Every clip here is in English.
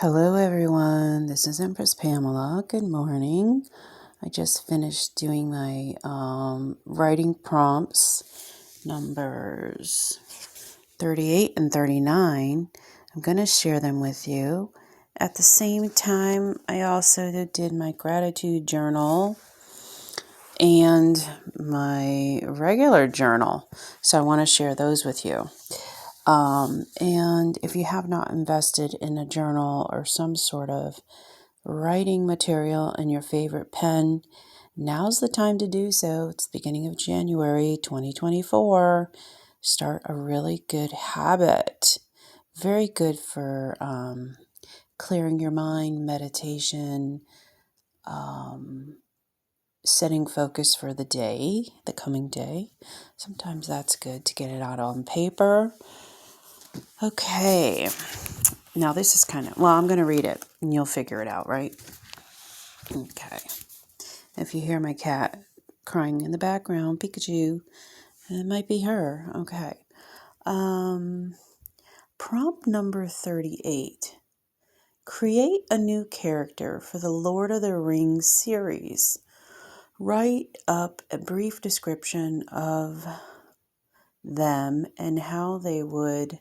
Hello, everyone. This is Empress Pamela. Good morning. I just finished doing my writing prompts, numbers 38 and 39. I'm going to share them with you. At the same time, I also did my gratitude journal and my regular journal. So I want to share those with you. And if you have not invested in a journal or some sort of writing material in your favorite pen, now's the time to do so. It's the beginning of January 2024. Start a really good habit. Very good for clearing your mind, meditation, setting focus for the day, the coming day. Sometimes that's good to get it out on paper. Okay. Now this is I'm going to read it and you'll figure it out, right? Okay. If you hear my cat crying in the background, Pikachu, it might be her. Okay. Prompt number 38. Create a new character for the Lord of the Rings series. Write up a brief description of them and how they would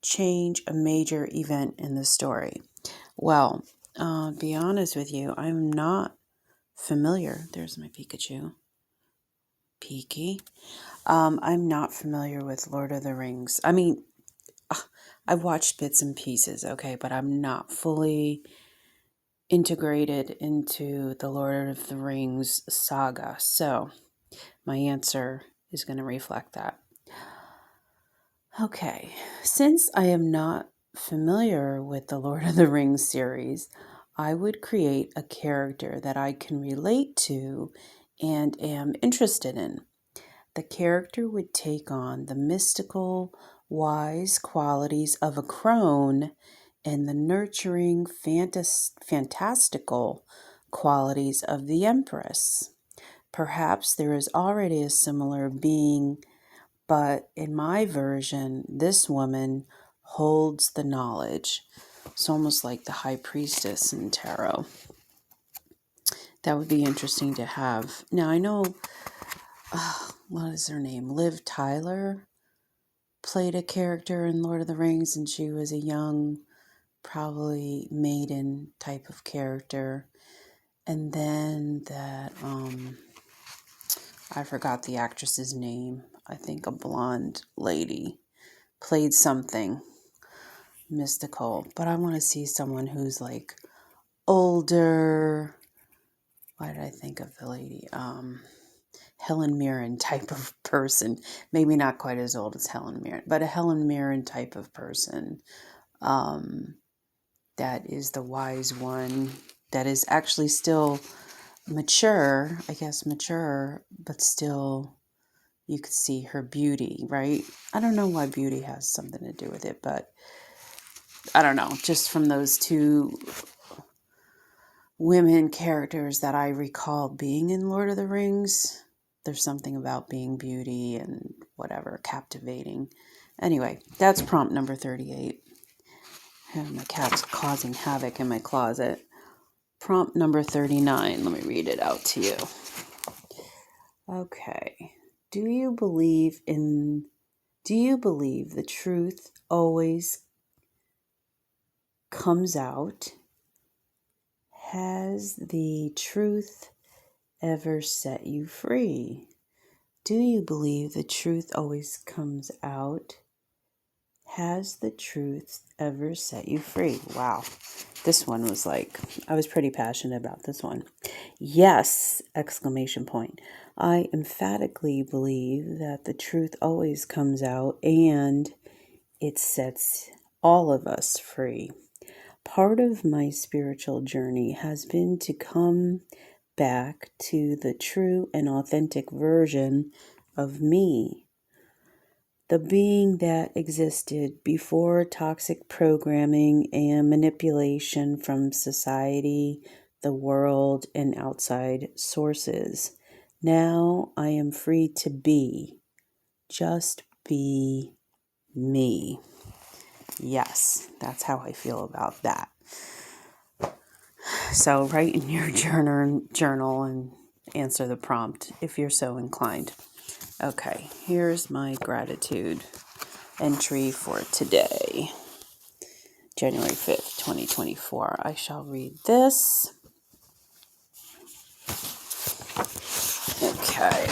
change a major event in the story. Well, be honest with you, I'm not familiar. There's my Pikachu. Peaky. I'm not familiar with Lord of the Rings. I mean, I've watched bits and pieces, okay, but I'm not fully integrated into the Lord of the Rings saga. So my answer is going to reflect that. Okay, since I am not familiar with the Lord of the Rings series, I would create a character that I can relate to and am interested in. The character would take on the mystical, wise qualities of a crone and the nurturing, fantastical qualities of the Empress. Perhaps there is already a similar being, but in my version, this woman holds the knowledge. It's almost like the High Priestess in Tarot. That would be interesting to have. Now, I know, what is her name? Liv Tyler played a character in Lord of the Rings, and she was a young, probably maiden type of character. And then that, I forgot the actress's name. I think a blonde lady played something mystical, but I want to see someone who's like older. Why did I think of the lady? Helen Mirren type of person. Maybe not quite as old as Helen Mirren, but a Helen Mirren type of person. That is the wise one. That is actually still mature, but still you could see her beauty, right? I don't know why beauty has something to do with it, but I don't know. Just from those two women characters that I recall being in Lord of the Rings, there's something about being beauty and whatever, captivating. Anyway, that's prompt number 38. And my cat's causing havoc in my closet. Prompt number 39. Let me read it out to you. Okay. Do you believe the truth always comes out? Has the truth ever set you free? Do you believe the truth always comes out? Has the truth ever set you free? Wow. This one was I was pretty passionate about this one. Yes! Exclamation point. I emphatically believe that the truth always comes out and it sets all of us free. Part of my spiritual journey has been to come back to the true and authentic version of me, the being that existed before toxic programming and manipulation from society, the world, and outside sources. Now I am free to be, just be me. Yes, that's how I feel about that. So write in your journal and answer the prompt if you're so inclined. Okay, here's my gratitude entry for today, January 5th, 2024. I shall read this. Okay,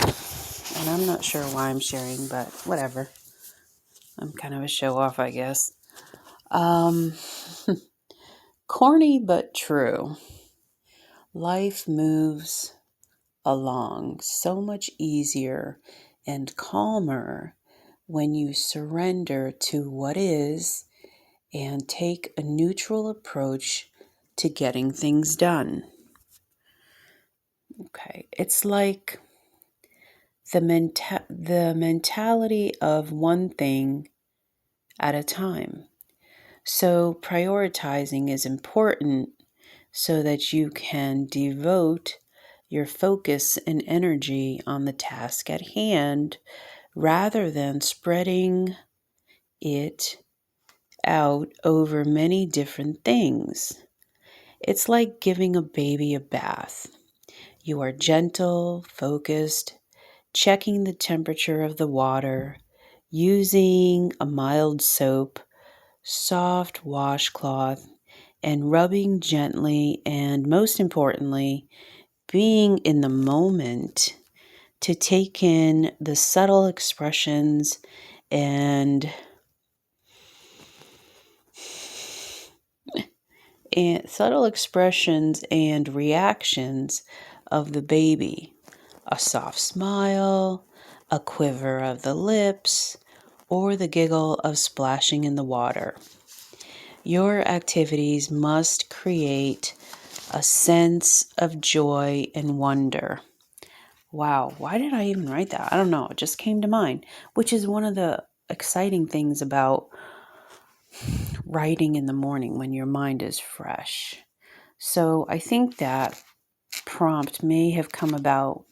and I'm not sure why I'm sharing, but whatever. I'm kind of a show-off, I guess. Corny but true. Life moves along so much easier and calmer when you surrender to what is and take a neutral approach to getting things done. Okay, it's like the mentality of one thing at a time. So prioritizing is important so that you can devote your focus and energy on the task at hand rather than spreading it out over many different things. It's like giving a baby a bath. You are gentle, focused, checking the temperature of the water, using a mild soap, soft washcloth, and rubbing gently, and most importantly, being in the moment to take in the subtle expressions and reactions of the baby. A soft smile, a quiver of the lips, or the giggle of splashing in the water. Your activities must create a sense of joy and wonder. Wow, why did I even write that? I don't know. It just came to mind, which is one of the exciting things about writing in the morning when your mind is fresh. So I think that prompt may have come about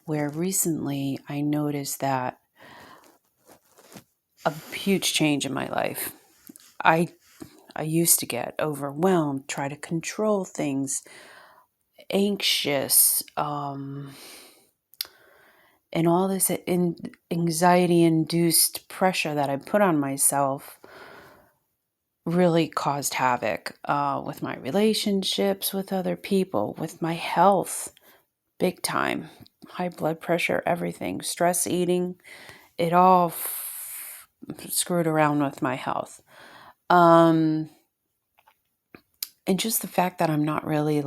where recently I noticed that a huge change in my life. I used to get overwhelmed, try to control things, anxious, and all this anxiety-induced pressure that I put on myself really caused havoc with my relationships with other people, with my health, big time. High blood pressure, everything, stress eating, it all screwed around with my health. And just the fact that I'm not really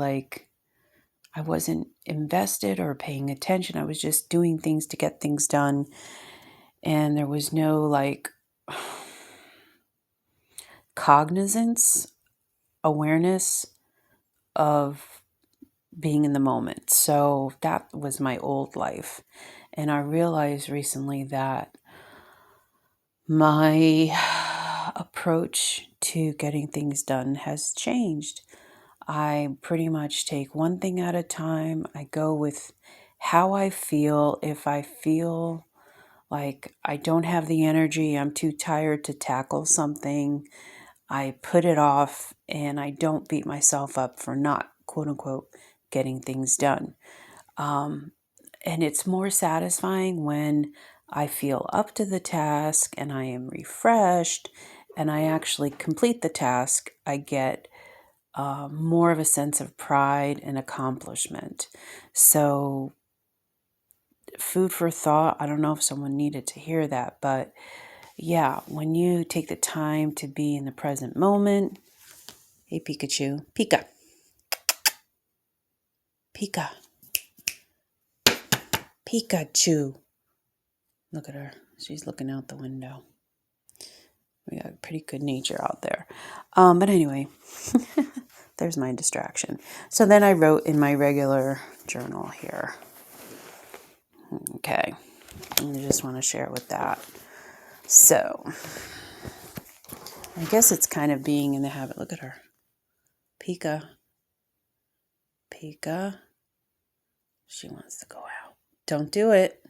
I wasn't invested or paying attention. I was just doing things to get things done. And there was no cognizance, awareness of being in the moment. So that was my old life. And I realized recently that my approach to getting things done has changed. I pretty much take one thing at a time. I go with how I feel. If I feel like I don't have the energy, I'm too tired to tackle something, I put it off and I don't beat myself up for not, quote unquote, getting things done. And it's more satisfying when I feel up to the task and I am refreshed and I actually complete the task. I get more of a sense of pride and accomplishment. So, food for thought. I don't know if someone needed to hear that, but yeah, when you take the time to be in the present moment. Hey, Pikachu. Pika. Pika. Pikachu. Look at her. She's looking out the window. We got pretty good nature out there. But anyway, there's my distraction. So then I wrote in my regular journal here. Okay. I just want to share with that. So I guess it's kind of being in the habit. Look at her. Pika. Pika. She wants to go out. Don't do it.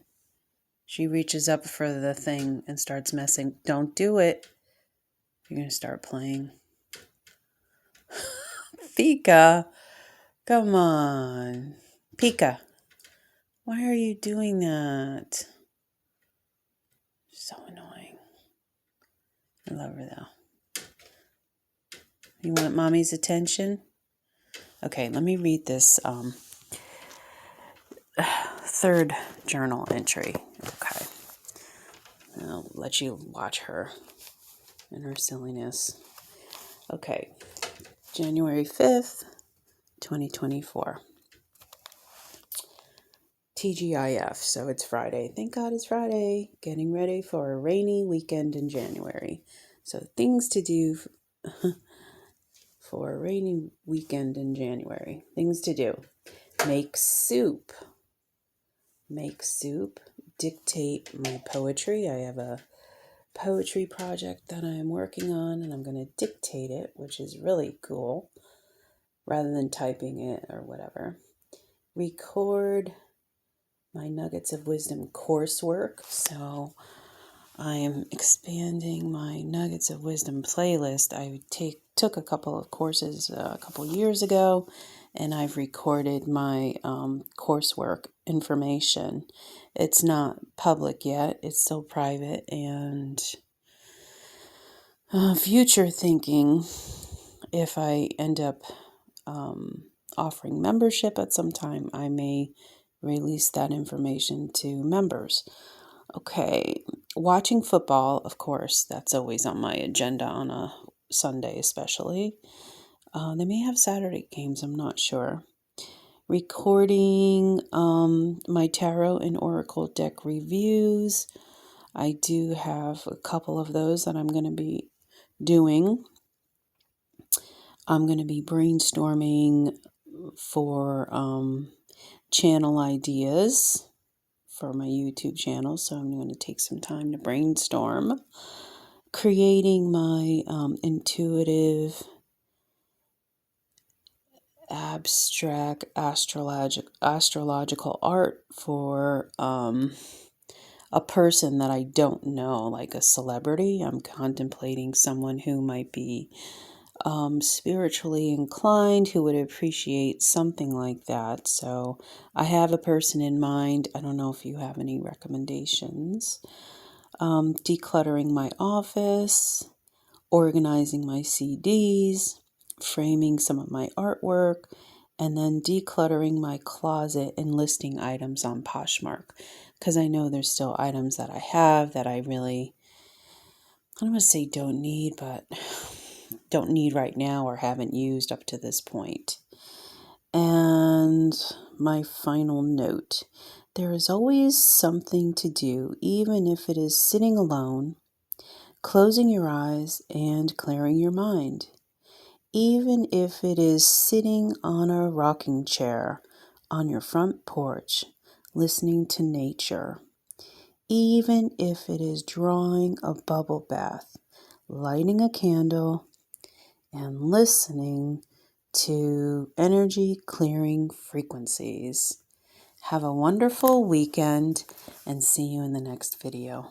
She reaches up for the thing and starts messing. Don't do it. You're going to start playing. Pika, come on. Pika, why are you doing that? So annoying. I love her though. You want mommy's attention? Okay, let me read this third journal entry. Okay. I'll let you watch her and her silliness. Okay. January 5th, 2024. TGIF, so it's Friday. Thank God it's Friday. Getting ready for a rainy weekend in January. So things to do for a rainy weekend in January. Things to do. Make soup. Make soup. Dictate my poetry. I have a poetry project that I am working on, and I'm going to dictate it, which is really cool, rather than typing it or whatever. Record my Nuggets of Wisdom coursework. So I am expanding my Nuggets of Wisdom playlist. I took a couple of courses a couple years ago, and I've recorded my coursework information. It's not public yet. It's still private, and future thinking, if I end up offering membership at some time, I may release that information to members. Okay, watching football, of course, that's always on my agenda on a Sunday especially. They may have Saturday games, I'm not sure. Recording my tarot and oracle deck reviews. I do have a couple of those that I'm going to be doing. I'm going to be brainstorming for channel ideas for my YouTube channel, so I'm going to take some time to brainstorm. Creating my intuitive, abstract, astrological art for a person that I don't know, like a celebrity. I'm contemplating someone who might be spiritually inclined, who would appreciate something like that. So I have a person in mind. I don't know if you have any recommendations. Decluttering my office, organizing my CDs, framing some of my artwork, and then decluttering my closet and listing items on Poshmark, because I know there's still items that I have that I really, I don't want to say don't need, but don't need right now or haven't used up to this point. And my final note, there is always something to do, even if it is sitting alone, closing your eyes and clearing your mind. Even if it is sitting on a rocking chair on your front porch, listening to nature. Even if it is drawing a bubble bath, lighting a candle, and listening to energy clearing frequencies. Have a wonderful weekend and see you in the next video.